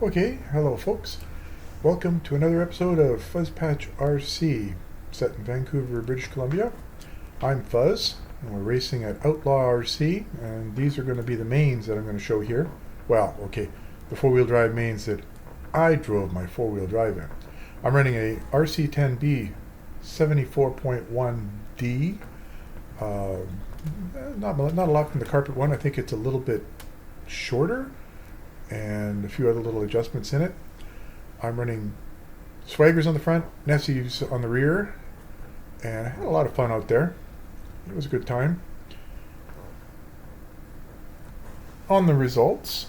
Okay, hello folks. Welcome to another episode of Fuzzpatch RC, set in Vancouver, British Columbia. I'm Fuzz, and we're racing at Outlaw RC, and these are going to be the mains that I'm going to show here. Well, okay, the four-wheel drive mains that I drove my four-wheel drive in. I'm running a RC10B 74.1D. Not a lot from the carpet one. I think it's a little bit shorter, and a few other little adjustments in it. I'm running swaggers on the front, Nessies on the rear, and I had a lot of fun out there. It was a good time. On the results,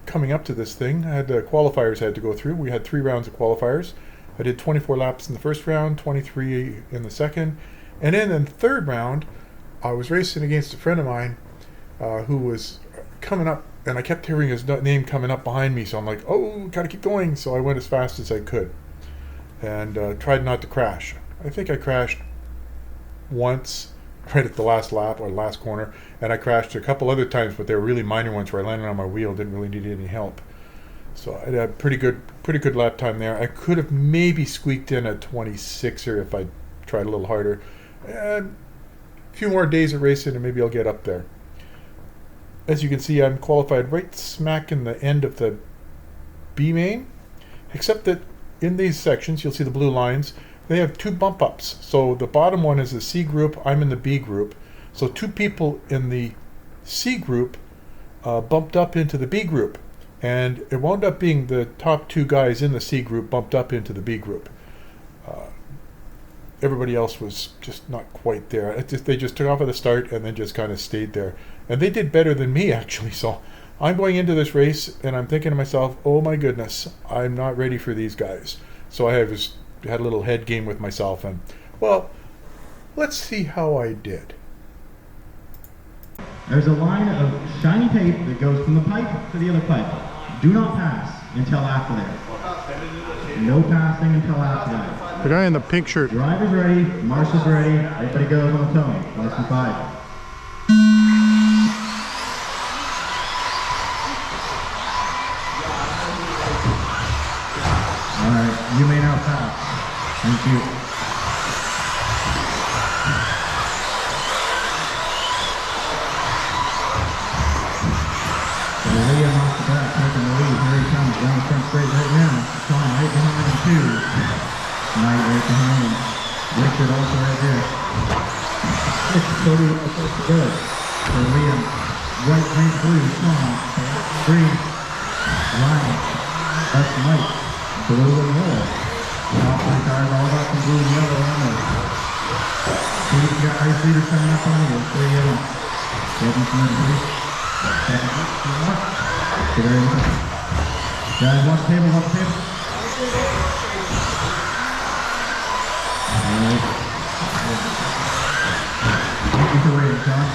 coming up to this thing, I had qualifiers I had to go through. We had 3 rounds of qualifiers. I did 24 laps in the first round, 23 in the second, and then in the third round, I was racing against a friend of mine who was coming up, and I kept hearing his name coming up behind me, so I'm like, oh, gotta keep going. So I went as fast as I could and tried not to crash. I think I crashed once right at the last lap or last corner, and I crashed a couple other times, but they were really minor ones where I landed on my wheel, didn't really need any help. So I had pretty good lap time there. I could have maybe squeaked in a 26er if I tried a little harder. And a few more days of racing and maybe I'll get up there. As you can see, I'm qualified right smack in the end of the B main, except that in these sections, you'll see the blue lines, they have 2 bump ups. So the bottom one is the C group, I'm in the B group. So 2 people in the C group bumped up into the B group. And it wound up being the top 2 guys in the C group bumped up into the B group. Everybody else was just not quite there. They just took off at the start and then just kind of stayed there. And they did better than me, actually. So I'm going into this race and I'm thinking to myself, oh my goodness, I'm not ready for these guys. So I had a little head game with myself, and well, let's see how I did. There's a line of shiny tape that goes from the pipe to the other pipe. Do not pass until after that. No passing until after that. The guy in the pink shirt. Driver's ready, marshal's ready, everybody goes on the towing. Less than 5. Alright, you may now pass. Thank you. Liam off the back, taking the lead. Here he comes down the front straight right now. Sean right behind him too. Knight right behind him. Richard also right there. Cody was supposed to go. So Liam, white, green, blue, Sean, green, Ryan, that's Mike, blue and yellow. Now three cars all about some blue and yellow on there. He's got race leader coming up on you. 3 of them. Getting some of the guys, watch the table, watch the table. Alright. Thank you for waiting, Sean.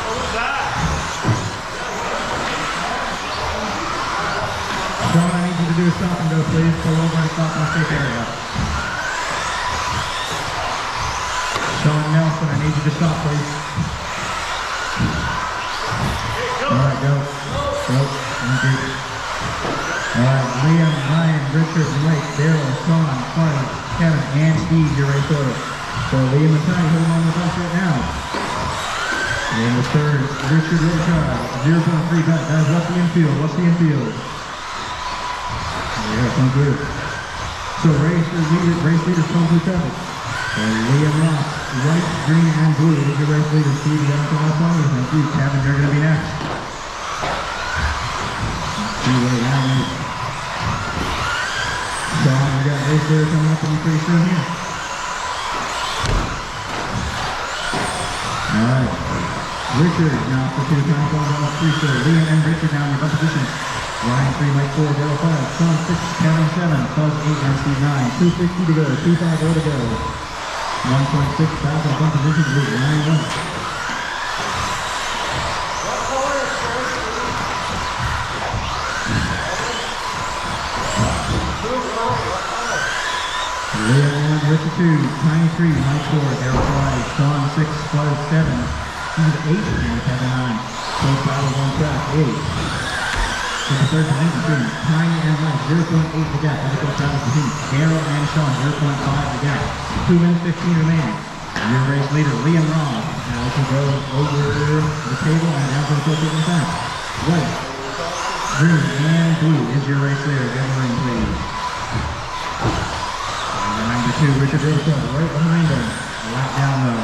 What was that? Sean, I need you to do a stop and go, please. Pull over and stop in a safe area. Sean Nelson, I need you to stop, please. Alright, go. Thank you. Alright, Liam, Ryan, Richard, Mike, Daryl, Sean, Carly, Kevin, and Steve, your race order. So Liam and Tiny hold on the bus right now. And the third, Richard Richard, 0.3 back. Guys, what's the infield? What's the infield? Yeah, thank you. So race leaders come through traffic. So Liam Ross, white, green, and blue. These are race leaders. Steve, down to last one. Thank you. Kevin, you're going to be next. Sean, we got race leader coming up on you pretty soon here. Alright. Richard now for 2 times on 3, sir. Liam and Richard now in your position. Ryan 3, Mike 4, Daryl 5, Sean 6, Kevin 7, Fuzz 8, and Steve 9. 260 to go, 250 to go. 1.6 thousand on position to lead Ryan 1. Liam 1, Richard 2, Tiny 3, Mike 4, Daryl 5, Sean 6, Fuzz 7, Steve 8, and Kevin 9. Close battles on track is in the third position between Tiny and Mike, 0.8 the gap. As it goes down between Daryl and Sean, 0.5 the gap. 2 minutes 15 remaining. Your race leader, Liam Ross. Now we can go over the table and down to the 14 time. White, green, and blue is your race leader. Get in the ring, please. And number 2, Richard Roscoe, right behind him. A lap down low.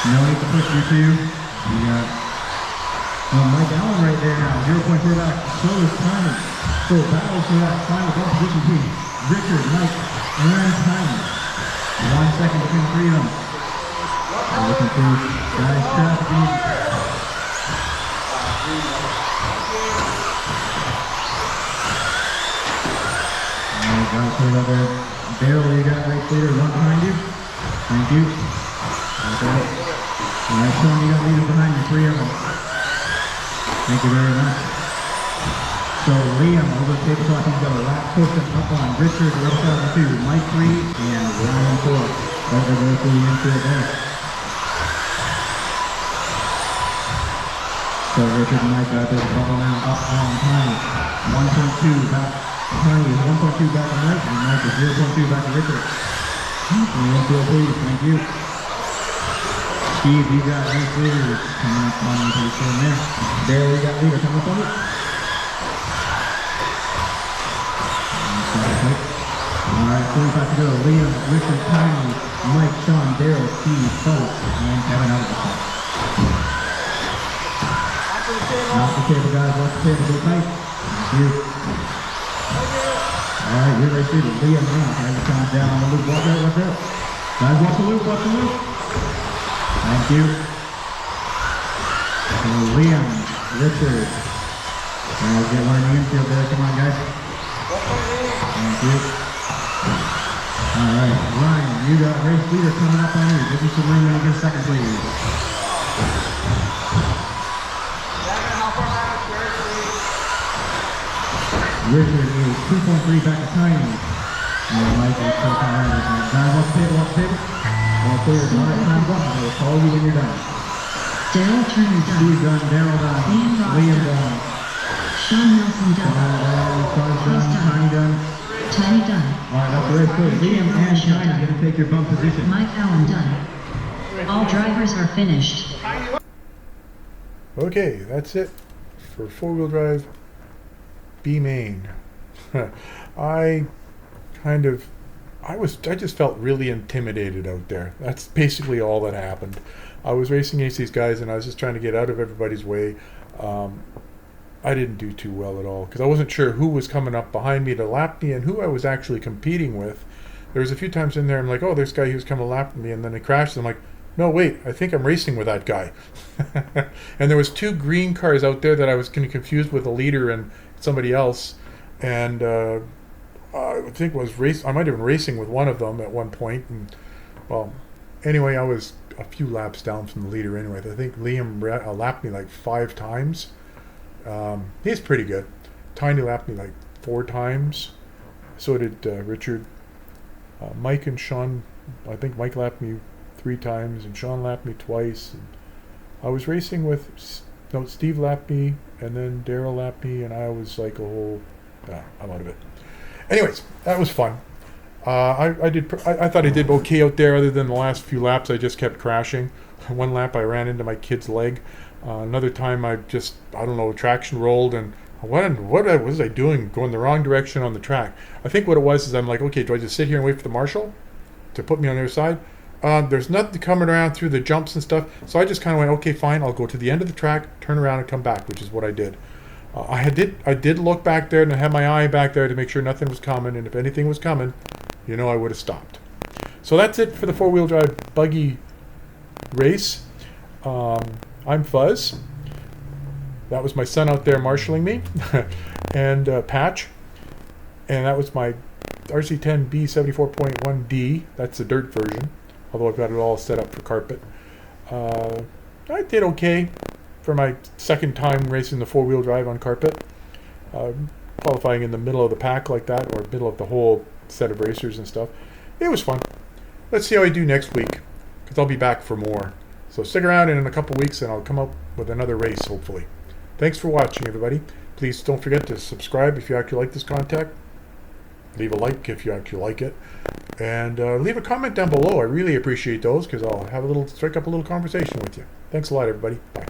No need to push you two. You got Mike Allen right there now, 0.4 back. So is Tiny. So battles for that final ball position between Richard, Mike, and Tiny. 1 second between the 3 of them. We're looking for guys traffic. Alright, guys, put it up there. Daryl, you got race leader, 1 behind you. Thank you. Okay. Alright, Sean, you got leaders behind you, 3 of them. Thank you very much. So Liam over the tabletop, he's got a lap posted up on Richard, the other side of the 2, Mike 3, and Ryan 4. Right there, very fully into it there. So Richard and Mike got this bubble now up on Tiny. 1.2 back. Tiny is 1.2 back to Mike, and Mike is 0.2 back to Richard. Please, thank you. Steve, you got race leaders coming up on you pretty soon there. There we got leader coming up on you. Alright, 45 to go. Liam, Richard, Tiny, Mike, Sean, Daryl, Steve, Philip, and Kevin out of the top. Off the table, guys. Off the table. Go tight. Thank you. Alright, you're race leader. Liam now. Guys, the count down on the loop. Watch out, watch out. Guys, watch the loop, watch the loop. Thank you. So Liam, Richard. Guys, get learning infield there. Come on, guys. Thank you. Alright, Ryan, you got race leader coming up on you. Give me some room when you get a second, please. Richard is 2.3 back to Tiny. And Mike is still coming out. Guys, watch the table, watch the table. All clear. Alright, time's up. I will call you when you're done. Daryl Turner done. Steve done, Daryl done, Liam done. Sean Nelson done. Sean's done, Tiny done. Tiny done. Alright, that's the race clear. Liam and Tiny are going to take your bump position. Mike Allen done. All drivers are finished. Okay, that's it for 4-wheel drive B main. I just felt really intimidated out there. That's basically all that happened. I was racing against these guys and I was just trying to get out of everybody's way. I didn't do too well at all because I wasn't sure who was coming up behind me to lap me and who I was actually competing with. There was a few times in there I'm like, oh, this guy who's coming to lap me, and then it crashed. I'm like, no, wait, I think I'm racing with that guy. And there was 2 green cars out there that I was kind of confused with, a leader and somebody else. And I think I might have been racing with one of them at one point. And well, anyway, I was a few laps down from the leader anyway. I think Liam lapped me like 5 times. He's pretty good. Tiny lapped me like 4 times. So did Richard. Mike and Sean, I think Mike lapped me 3 times and Sean lapped me twice. And I was racing with, Steve lapped me and then Daryl lapped me, and I was like I'm out of it. Anyways, that was fun. I thought I did okay out there, other than the last few laps I just kept crashing. One lap I ran into my kid's leg. Another time I don't know, traction rolled, and what was I doing going the wrong direction on the track? I think what it was is I'm like, okay, do I just sit here and wait for the marshal to put me on the other side? There's nothing coming around through the jumps and stuff, so I just kind of went, okay, fine, I'll go to the end of the track, turn around and come back, which is what I did. I did look back there and I had my eye back there to make sure nothing was coming, and if anything was coming, I would have stopped. So that's it for the 4-wheel drive buggy race. I'm Fuzz. That was my son out there marshalling me, and Patch, and that was my RC10B 74.1D. That's the dirt version, although I've got it all set up for carpet. I did okay for my second time racing the 4-wheel drive on carpet. Qualifying in the middle of the pack like that, or middle of the whole set of racers and stuff. It was fun. Let's see how I do next week, because I'll be back for more. So stick around, and in a couple weeks and I'll come up with another race, hopefully. Thanks for watching, everybody. Please don't forget to subscribe if you actually like this content. Leave a like if you actually like it. And leave a comment down below. I really appreciate those, because I'll have strike up a little conversation with you. Thanks a lot, everybody. Bye.